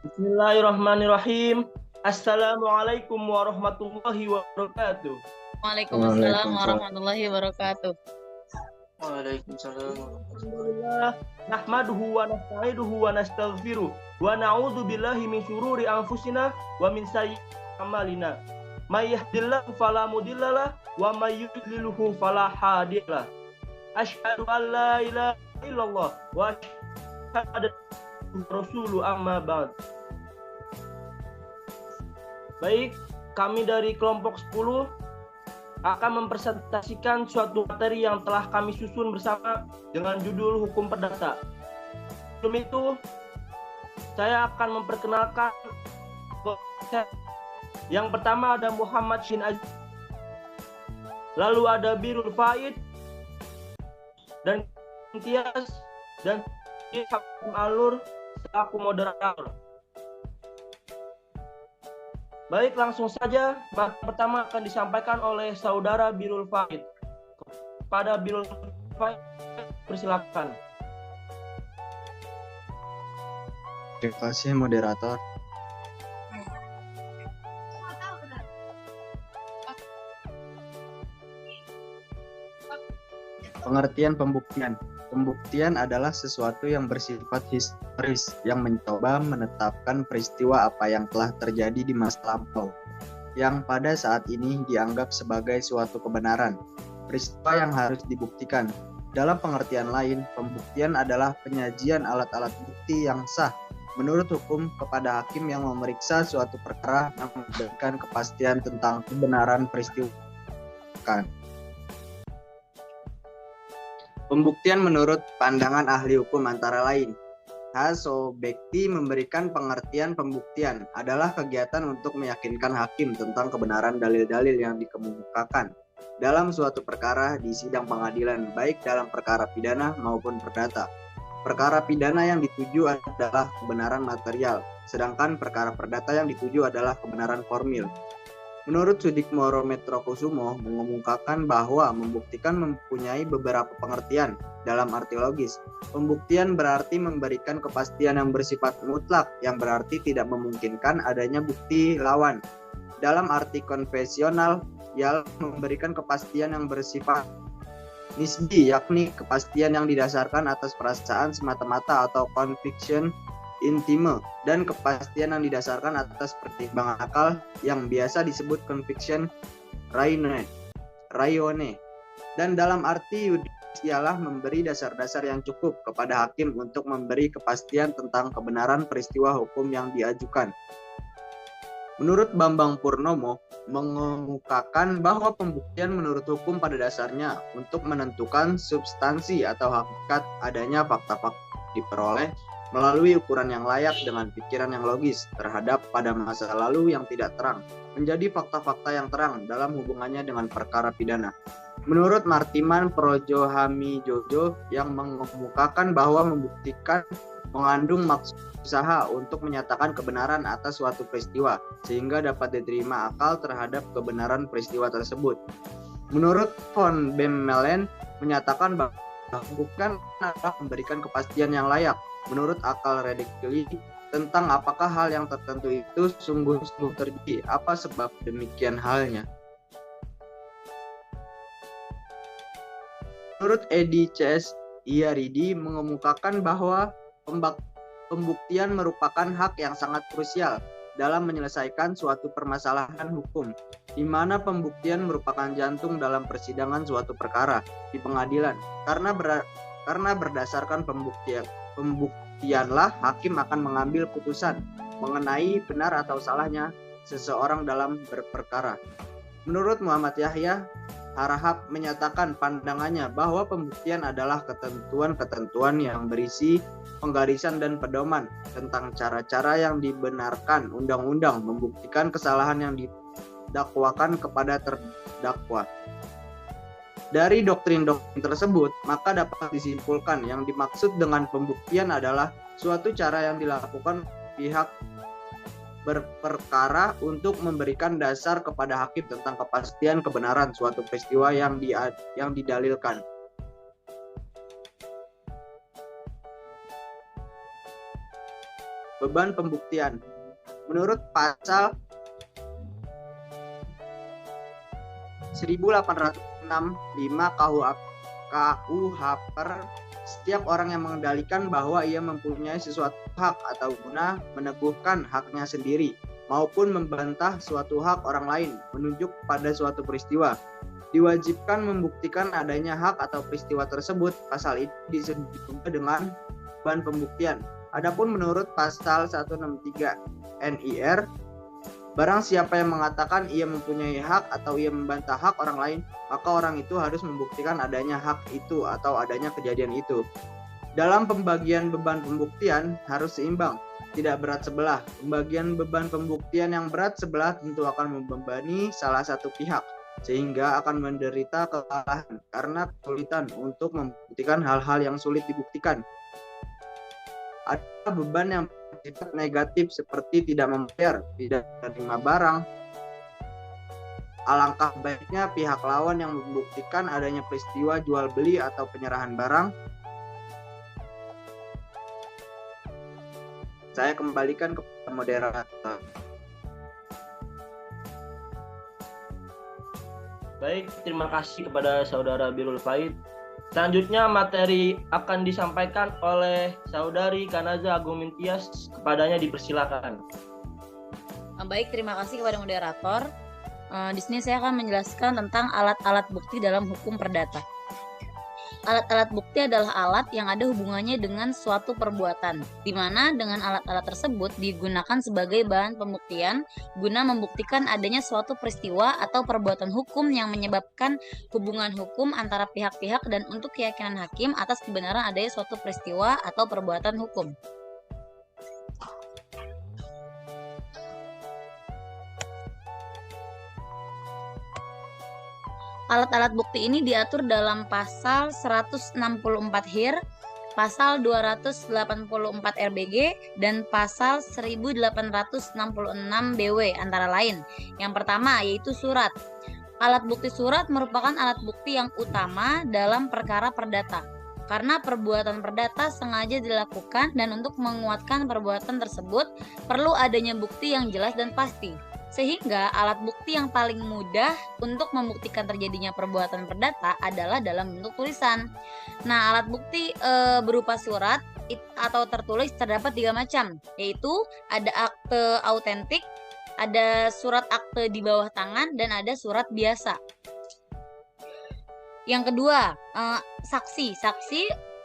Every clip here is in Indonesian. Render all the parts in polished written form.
Bismillahirrahmanirrahim. Assalamualaikum warahmatullahi wabarakatuh. Waalaikumsalam Waalaikumsalam. warahmatullahi wabarakatuh. Waalaikumsalam. Alhamdulillah. Nahmaduhu wa nasta'inuhu wa nastaghfiruh. Wa na'udzu billahi min syururi anfusina wa min sayyi'ati a'malina. May yahdihillahu fala mudhillalah wa may yudlilhu fala hadiyalah. Asyhadu an la ilaha illallah wa asyhadu anna rasulu amma ba'd. Baik, kami dari kelompok 10 akan mempresentasikan suatu materi yang telah kami susun bersama dengan judul Hukum Perdata. Sebelum itu, saya akan memperkenalkan yang pertama ada Muhammad Shin Aziz, lalu ada Birul Faid, dan Tias, dan Hakim Alur selaku moderator. Baik, langsung saja. Pertama akan disampaikan oleh saudara Birul Faid. Kepada Birul Faid, persilakan. Terima kasih moderator. Pengertian pembuktian. Pembuktian adalah sesuatu yang bersifat historis yang mencoba menetapkan peristiwa apa yang telah terjadi di masa lampau, yang pada saat ini dianggap sebagai suatu kebenaran, peristiwa yang harus dibuktikan. Dalam pengertian lain, pembuktian adalah penyajian alat-alat bukti yang sah menurut hukum kepada hakim yang memeriksa suatu perkara yang memberikan kepastian tentang kebenaran peristiwa. Pembuktian menurut pandangan ahli hukum antara lain, Hasso Bekti memberikan pengertian pembuktian adalah kegiatan untuk meyakinkan hakim tentang kebenaran dalil-dalil yang dikemukakan dalam suatu perkara di sidang pengadilan, baik dalam perkara pidana maupun perdata. Perkara pidana yang dituju adalah kebenaran material, sedangkan perkara perdata yang dituju adalah kebenaran formil. Menurut Sudikmoro Metrokusumo mengemukakan bahwa membuktikan mempunyai beberapa pengertian dalam arti logis. Pembuktian berarti memberikan kepastian yang bersifat mutlak, yang berarti tidak memungkinkan adanya bukti lawan. Dalam arti konvensional, ialah memberikan kepastian yang bersifat nisbi, yakni kepastian yang didasarkan atas perasaan semata-mata atau conviction intime, dan kepastian yang didasarkan atas pertimbangan akal yang biasa disebut conviction raione. Dan dalam arti yuridis ialah memberi dasar-dasar yang cukup kepada hakim untuk memberi kepastian tentang kebenaran peristiwa hukum yang diajukan. Menurut Bambang Purnomo mengemukakan bahwa pembuktian menurut hukum pada dasarnya untuk menentukan substansi atau hakikat adanya fakta-fakta diperoleh melalui ukuran yang layak dengan pikiran yang logis terhadap pada masa lalu yang tidak terang, menjadi fakta-fakta yang terang dalam hubungannya dengan perkara pidana. Menurut Martiman Projohamijojo yang mengemukakan bahwa membuktikan mengandung maksud usaha untuk menyatakan kebenaran atas suatu peristiwa, sehingga dapat diterima akal terhadap kebenaran peristiwa tersebut. Menurut von Bemmelen menyatakan bahwa bukan adalah memberikan kepastian yang layak menurut akal reduktif tentang apakah hal yang tertentu itu sungguh-sungguh terjadi, apa sebab demikian halnya. Menurut Edi C.S. Iyaridi mengemukakan bahwa pembuktian merupakan hak yang sangat krusial dalam menyelesaikan suatu permasalahan hukum, di mana pembuktian merupakan jantung dalam persidangan suatu perkara di pengadilan, karena berdasarkan pembuktianlah hakim akan mengambil putusan mengenai benar atau salahnya seseorang dalam berperkara. Menurut Muhammad Yahya Harahap menyatakan pandangannya bahwa pembuktian adalah ketentuan-ketentuan yang berisi penggarisan dan pedoman tentang cara-cara yang dibenarkan undang-undang membuktikan kesalahan yang didakwakan kepada terdakwa. Dari doktrin-doktrin tersebut, maka dapat disimpulkan yang dimaksud dengan pembuktian adalah suatu cara yang dilakukan pihak berperkara untuk memberikan dasar kepada hakim tentang kepastian kebenaran suatu peristiwa yang didalilkan. Beban pembuktian. Menurut pasal 1865 KUH per setiap orang yang mengendalikan bahwa ia mempunyai sesuatu hak atau guna meneguhkan haknya sendiri maupun membantah suatu hak orang lain menunjuk pada suatu peristiwa diwajibkan membuktikan adanya hak atau peristiwa tersebut. Pasal ini disebut juga dengan beban pembuktian. Adapun menurut pasal 163 NIR, barang siapa yang mengatakan ia mempunyai hak atau ia membantah hak orang lain, maka orang itu harus membuktikan adanya hak itu atau adanya kejadian itu. Dalam pembagian beban pembuktian harus seimbang, tidak berat sebelah. Pembagian beban pembuktian yang berat sebelah tentu akan membebani salah satu pihak, sehingga akan menderita kekalahan karena kesulitan untuk membuktikan hal-hal yang sulit dibuktikan. Ada beban yang bersifat negatif seperti tidak membayar, tidak menerima barang. Alangkah baiknya pihak lawan yang membuktikan adanya peristiwa jual beli atau penyerahan barang. Saya kembalikan kepada moderator. Baik, terima kasih kepada Saudara Birul Faid. Selanjutnya materi akan disampaikan oleh Saudari Kanaza Agung Mintias. Kepadanya dipersilakan. Baik, terima kasih kepada moderator. Di sini saya akan menjelaskan tentang alat-alat bukti dalam hukum perdata. Alat-alat bukti adalah alat yang ada hubungannya dengan suatu perbuatan, di mana dengan alat-alat tersebut digunakan sebagai bahan pembuktian guna membuktikan adanya suatu peristiwa atau perbuatan hukum yang menyebabkan hubungan hukum antara pihak-pihak dan untuk keyakinan hakim atas kebenaran adanya suatu peristiwa atau perbuatan hukum. Alat-alat bukti ini diatur dalam pasal 164 HIR, pasal 284 RBG, dan pasal 1866 BW antara lain. Yang pertama yaitu surat. Alat bukti surat merupakan alat bukti yang utama dalam perkara perdata. Karena perbuatan perdata sengaja dilakukan dan untuk menguatkan perbuatan tersebut perlu adanya bukti yang jelas dan pasti. Sehingga alat bukti yang paling mudah untuk membuktikan terjadinya perbuatan perdata adalah dalam bentuk tulisan. Nah, alat bukti berupa surat atau tertulis terdapat 3 macam, yaitu ada akte autentik, ada surat akte di bawah tangan, dan ada surat biasa. Yang kedua, saksi.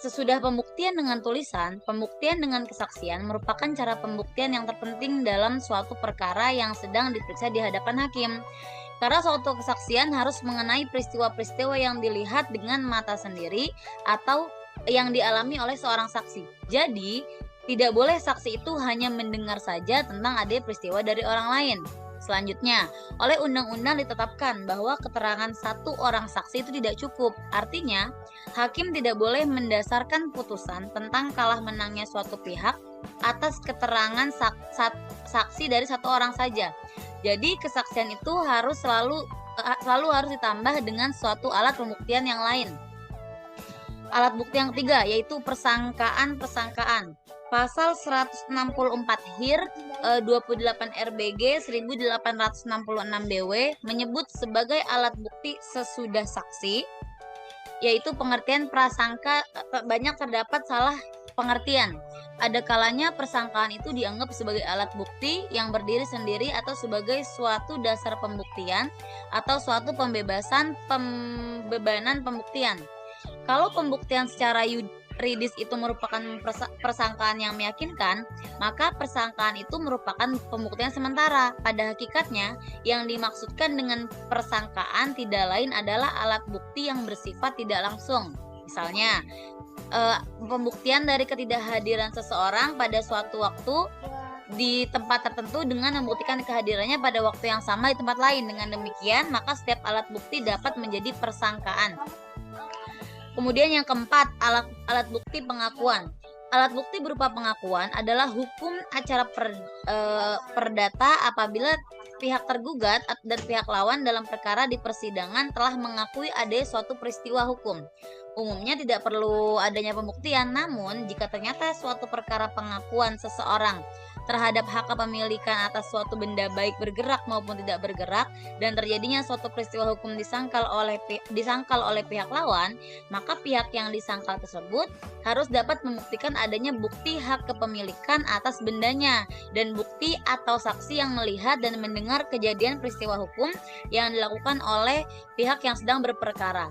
Sesudah pembuktian dengan tulisan, pembuktian dengan kesaksian merupakan cara pembuktian yang terpenting dalam suatu perkara yang sedang diperiksa di hadapan hakim. Karena suatu kesaksian harus mengenai peristiwa-peristiwa yang dilihat dengan mata sendiri atau yang dialami oleh seorang saksi. Jadi, tidak boleh saksi itu hanya mendengar saja tentang adanya peristiwa dari orang lain. Selanjutnya, oleh undang-undang ditetapkan bahwa keterangan satu orang saksi itu tidak cukup. Artinya, hakim tidak boleh mendasarkan putusan tentang kalah menangnya suatu pihak atas keterangan saksi dari satu orang saja. Jadi, kesaksian itu harus selalu harus ditambah dengan suatu alat pembuktian yang lain. Alat bukti yang ketiga yaitu persangkaan. Pasal 164 HIR 28 RBG 1866 BW menyebut sebagai alat bukti sesudah saksi, yaitu pengertian prasangka. Banyak terdapat salah pengertian. Ada kalanya persangkaan itu dianggap sebagai alat bukti yang berdiri sendiri atau sebagai suatu dasar pembuktian atau suatu pembebanan pembuktian. Kalau pembuktian secara yuridis itu merupakan persangkaan yang meyakinkan, maka persangkaan itu merupakan pembuktian sementara. Pada hakikatnya, yang dimaksudkan dengan persangkaan tidak lain adalah alat bukti yang bersifat tidak langsung. Misalnya, pembuktian dari ketidakhadiran seseorang pada suatu waktu di tempat tertentu dengan membuktikan kehadirannya pada waktu yang sama di tempat lain. Dengan demikian, maka setiap alat bukti dapat menjadi persangkaan. Kemudian yang keempat, alat bukti pengakuan. Alat bukti berupa pengakuan adalah hukum acara perdata apabila pihak tergugat dan pihak lawan dalam perkara di persidangan telah mengakui adanya suatu peristiwa hukum. Umumnya tidak perlu adanya pembuktian, namun jika ternyata suatu perkara pengakuan seseorang terhadap hak kepemilikan atas suatu benda baik bergerak maupun tidak bergerak, dan terjadinya suatu peristiwa hukum disangkal oleh pihak lawan, maka pihak yang disangkal tersebut harus dapat membuktikan adanya bukti hak kepemilikan atas bendanya dan bukti atau saksi yang melihat dan mendengar kejadian peristiwa hukum yang dilakukan oleh pihak yang sedang berperkara.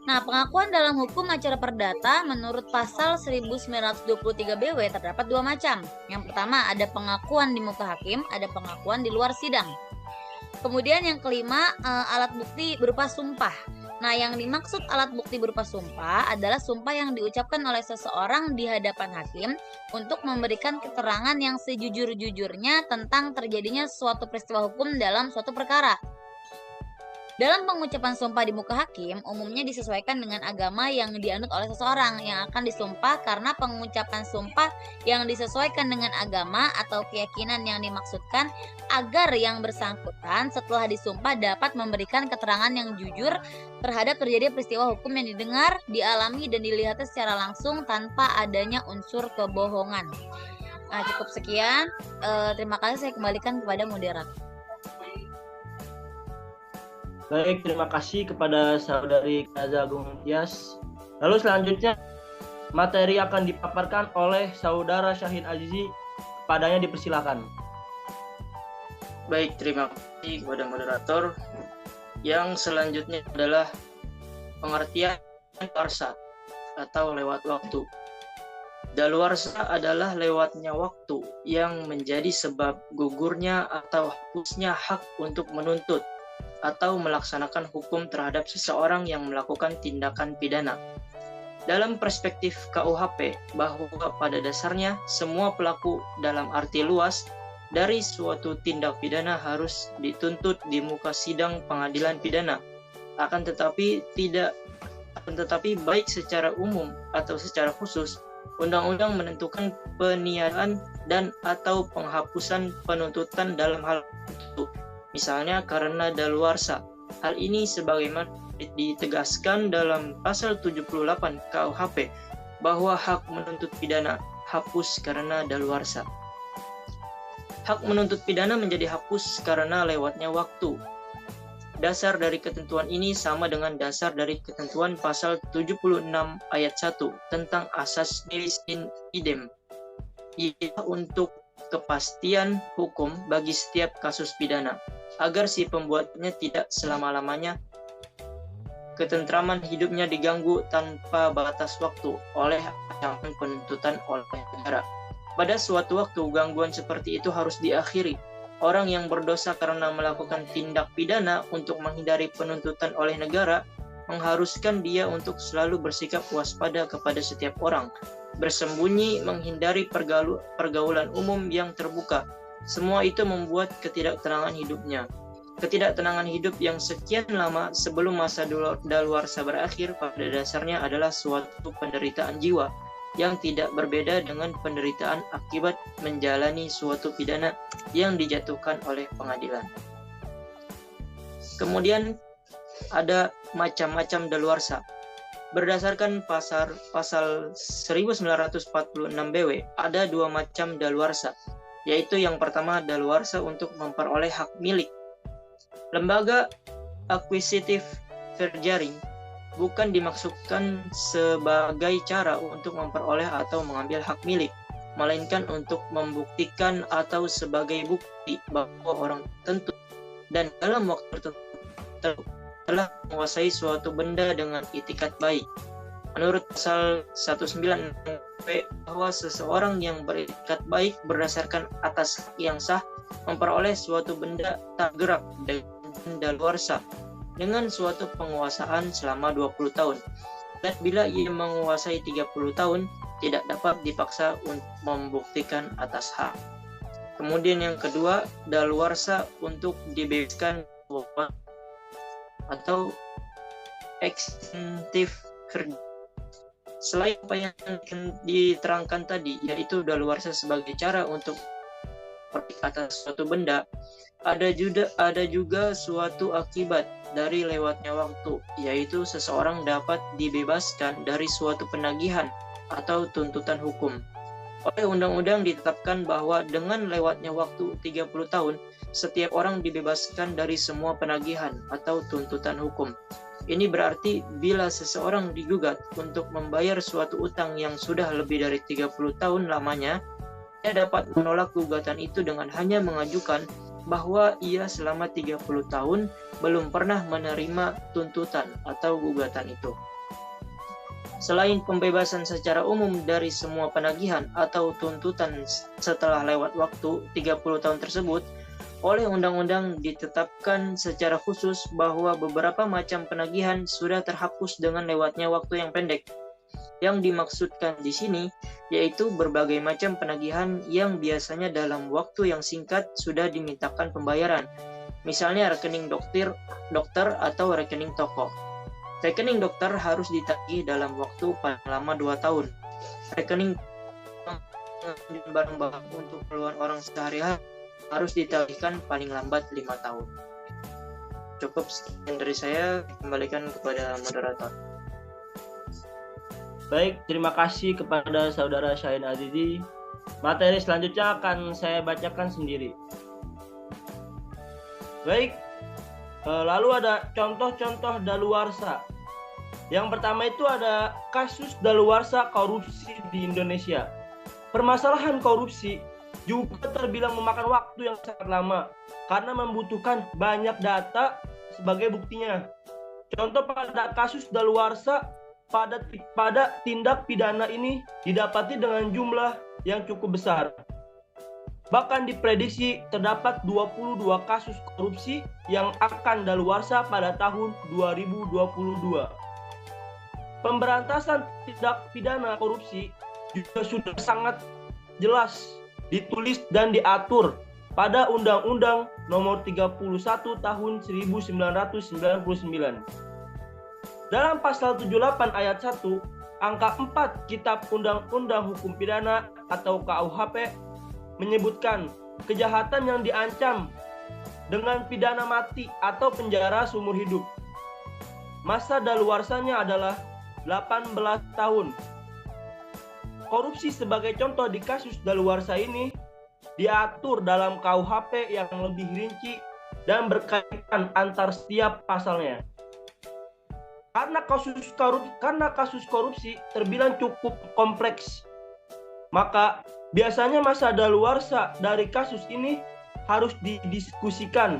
Nah, pengakuan dalam hukum acara perdata menurut pasal 1923 BW terdapat dua macam. Yang pertama, ada pengakuan di muka hakim, ada pengakuan di luar sidang. Kemudian yang kelima, alat bukti berupa sumpah. Nah, yang dimaksud alat bukti berupa sumpah adalah sumpah yang diucapkan oleh seseorang di hadapan hakim untuk memberikan keterangan yang sejujur-jujurnya tentang terjadinya suatu peristiwa hukum dalam suatu perkara. Dalam pengucapan sumpah di muka hakim, umumnya disesuaikan dengan agama yang dianut oleh seseorang yang akan disumpah, karena pengucapan sumpah yang disesuaikan dengan agama atau keyakinan yang dimaksudkan agar yang bersangkutan setelah disumpah dapat memberikan keterangan yang jujur terhadap terjadi peristiwa hukum yang didengar, dialami, dan dilihatnya secara langsung tanpa adanya unsur kebohongan. Nah, cukup sekian. Terima kasih, saya kembalikan kepada moderator. Baik, terima kasih kepada Saudari Kaza Agung Tias. Lalu selanjutnya materi akan dipaparkan oleh Saudara Syahin Azizi. Padanya dipersilakan. Baik, terima kasih kepada moderator. Yang selanjutnya adalah pengertian daluarsa atau lewat waktu. Daluarsa adalah lewatnya waktu yang menjadi sebab gugurnya atau hapusnya hak untuk menuntut atau melaksanakan hukum terhadap seseorang yang melakukan tindakan pidana. Dalam perspektif KUHP, bahwa pada dasarnya semua pelaku dalam arti luas dari suatu tindak pidana harus dituntut di muka sidang pengadilan pidana. Akan tetapi baik secara umum atau secara khusus, undang-undang menentukan peniadaan dan atau penghapusan penuntutan dalam hal itu. Misalnya karena daluarsa. Hal ini sebagaimana ditegaskan dalam pasal 78 KUHP bahwa hak menuntut pidana hapus karena daluarsa. Hak menuntut pidana menjadi hapus karena lewatnya waktu. Dasar dari ketentuan ini sama dengan dasar dari ketentuan pasal 76 ayat 1 tentang asas juris in idem, yaitu untuk kepastian hukum bagi setiap kasus pidana, agar si pembuatnya tidak selama-lamanya ketentraman hidupnya diganggu tanpa batas waktu oleh ancaman penuntutan oleh negara. Pada suatu waktu, gangguan seperti itu harus diakhiri. Orang yang berdosa karena melakukan tindak pidana untuk menghindari penuntutan oleh negara mengharuskan dia untuk selalu bersikap waspada kepada setiap orang, bersembunyi, menghindari pergaulan umum yang terbuka. Semua itu membuat ketidaktenangan hidupnya. Ketidaktenangan hidup yang sekian lama sebelum masa daluarsa berakhir pada dasarnya adalah suatu penderitaan jiwa yang tidak berbeda dengan penderitaan akibat menjalani suatu pidana yang dijatuhkan oleh pengadilan. Kemudian ada macam-macam daluarsa. Berdasarkan pasal 1946 BW, ada dua macam daluarsa, yaitu yang pertama daluarsa untuk memperoleh hak milik. Lembaga akuisitif verjaring bukan dimaksudkan sebagai cara untuk memperoleh atau mengambil hak milik, melainkan untuk membuktikan atau sebagai bukti bahwa orang tertentu dan dalam waktu tertentu telah menguasai suatu benda dengan itikat baik. Menurut pasal 196 bahwa seseorang yang beritikat baik berdasarkan atas hak yang sah memperoleh suatu benda tak gerak dengan daluarsa dengan suatu penguasaan selama 20 tahun. Dan bila ia menguasai 30 tahun, tidak dapat dipaksa untuk membuktikan atas hak. Kemudian yang kedua, daluarsa untuk dibebaskan atau ekstentif kerja. Selain apa yang diterangkan tadi, yaitu daluarsa sebagai cara untuk atas suatu benda, ada juga suatu akibat dari lewatnya waktu, yaitu seseorang dapat dibebaskan dari suatu penagihan atau tuntutan hukum. Oleh undang-undang ditetapkan bahwa dengan lewatnya waktu 30 tahun, setiap orang dibebaskan dari semua penagihan atau tuntutan hukum. Ini berarti bila seseorang digugat untuk membayar suatu utang yang sudah lebih dari 30 tahun lamanya, ia dapat menolak gugatan itu dengan hanya mengajukan bahwa ia selama 30 tahun belum pernah menerima tuntutan atau gugatan itu. Selain pembebasan secara umum dari semua penagihan atau tuntutan setelah lewat waktu 30 tahun tersebut, oleh undang-undang ditetapkan secara khusus bahwa beberapa macam penagihan sudah terhapus dengan lewatnya waktu yang pendek. Yang dimaksudkan di sini yaitu berbagai macam penagihan yang biasanya dalam waktu yang singkat sudah dimintakan pembayaran. Misalnya rekening dokter atau rekening toko. Rekening dokter harus ditagih dalam waktu paling lama 2 tahun. Rekening barang-barang untuk keperluan orang sehari-hari harus ditagihkan paling lambat 5 tahun. Cukup sekian dari saya, kembalikan kepada moderator. Baik, terima kasih kepada Saudara Syahin Azizi. Materi selanjutnya akan saya bacakan sendiri. Baik, lalu ada contoh-contoh daluarsa. Yang pertama itu ada kasus daluarsa korupsi di Indonesia. Permasalahan korupsi juga terbilang memakan waktu yang sangat lama karena membutuhkan banyak data sebagai buktinya. Contoh pada kasus daluarsa pada tindak pidana ini didapati dengan jumlah yang cukup besar. Bahkan diprediksi terdapat 22 kasus korupsi yang akan daluarsa pada tahun 2022. Pemberantasan tindak pidana korupsi juga sudah sangat jelas ditulis dan diatur pada Undang-Undang Nomor 31 Tahun 1999. Dalam pasal 78 ayat 1, angka 4 Kitab Undang-Undang Hukum Pidana atau KUHP menyebutkan kejahatan yang diancam dengan pidana mati atau penjara seumur hidup. Masa daluarsanya adalah 18 tahun. Korupsi sebagai contoh di kasus daluarsa ini diatur dalam KUHP yang lebih rinci dan berkaitan antar setiap pasalnya. Karena kasus korupsi terbilang cukup kompleks, maka biasanya masa daluarsa dari kasus ini harus didiskusikan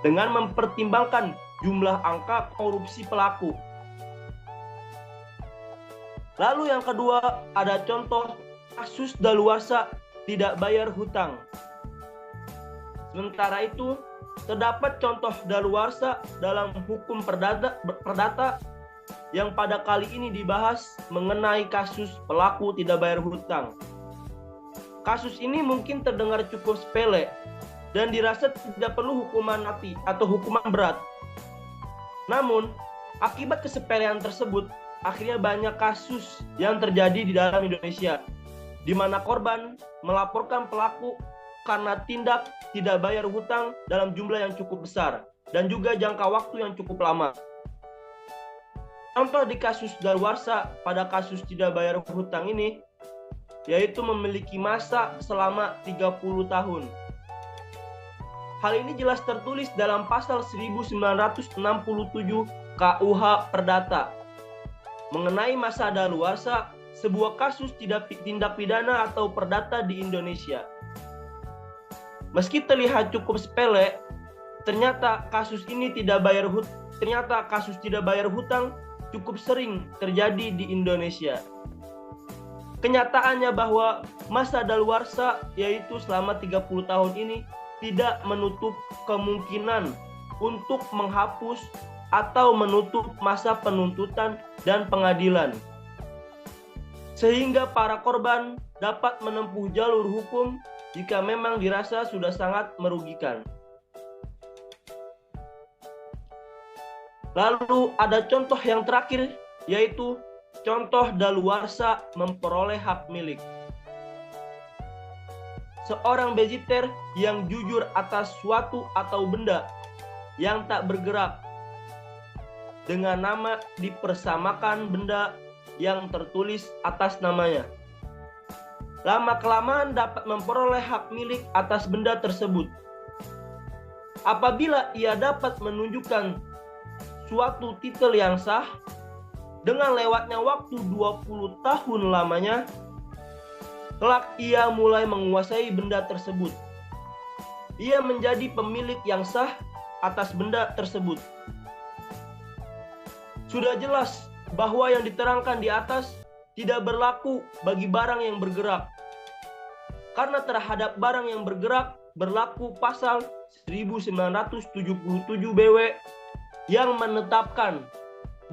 dengan mempertimbangkan jumlah angka korupsi pelaku. Lalu yang kedua ada contoh kasus daluarsa tidak bayar hutang. Sementara itu, terdapat contoh daluarsa dalam hukum perdata yang pada kali ini dibahas mengenai kasus pelaku tidak bayar hutang. Kasus ini mungkin terdengar cukup sepele dan dirasa tidak perlu hukuman mati atau hukuman berat. Namun, akibat kesepelean tersebut, akhirnya banyak kasus yang terjadi di dalam Indonesia, di mana korban melaporkan pelaku karena tindak tidak bayar hutang dalam jumlah yang cukup besar dan juga jangka waktu yang cukup lama. Contoh di kasus daluarsa pada kasus tidak bayar hutang ini yaitu memiliki masa selama 30 tahun. Hal ini jelas tertulis dalam pasal 1967 KUH Perdata mengenai masa daluarsa sebuah kasus tindak pidana atau perdata di Indonesia. Meski terlihat cukup sepele, ternyata kasus tidak bayar hutang cukup sering terjadi di Indonesia. Kenyataannya bahwa masa daluarsa yaitu selama 30 tahun ini tidak menutup kemungkinan untuk menghapus atau menutup masa penuntutan dan pengadilan. Sehingga para korban dapat menempuh jalur hukum jika memang dirasa sudah sangat merugikan. Lalu ada contoh yang terakhir, yaitu contoh daluarsa memperoleh hak milik. Seorang bezitter yang jujur atas suatu atau benda yang tak bergerak dengan nama dipersamakan benda yang tertulis atas namanya. lama-kelamaan dapat memperoleh hak milik atas benda tersebut. Apabila ia dapat menunjukkan suatu titel yang sah, dengan lewatnya waktu 20 tahun lamanya, kelak ia mulai menguasai benda tersebut. Ia menjadi pemilik yang sah atas benda tersebut. Sudah jelas bahwa yang diterangkan di atas tidak berlaku bagi barang yang bergerak. Karena terhadap barang yang bergerak berlaku pasal 1977 BW yang menetapkan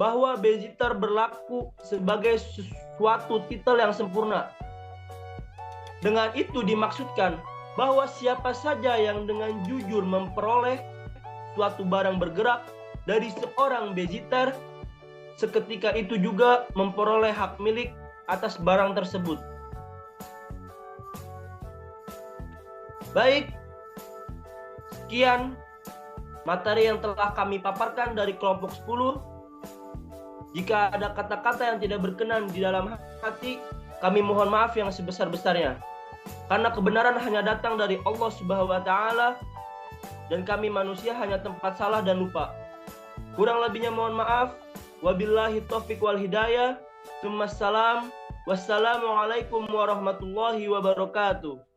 bahwa bezitter berlaku sebagai suatu titel yang sempurna. Dengan itu dimaksudkan bahwa siapa saja yang dengan jujur memperoleh suatu barang bergerak dari seorang bezitter, seketika itu juga memperoleh hak milik atas barang tersebut. Baik, sekian materi yang telah kami paparkan dari kelompok 10. Jika ada kata-kata yang tidak berkenan di dalam hati, kami mohon maaf yang sebesar-besarnya. Karena kebenaran hanya datang dari Allah Subhanahu wa Ta'ala, dan kami manusia hanya tempat salah dan lupa. Kurang lebihnya mohon maaf. Wabillahi taufiq wal hidayah. Wassalamualaikum warahmatullahi wabarakatuh.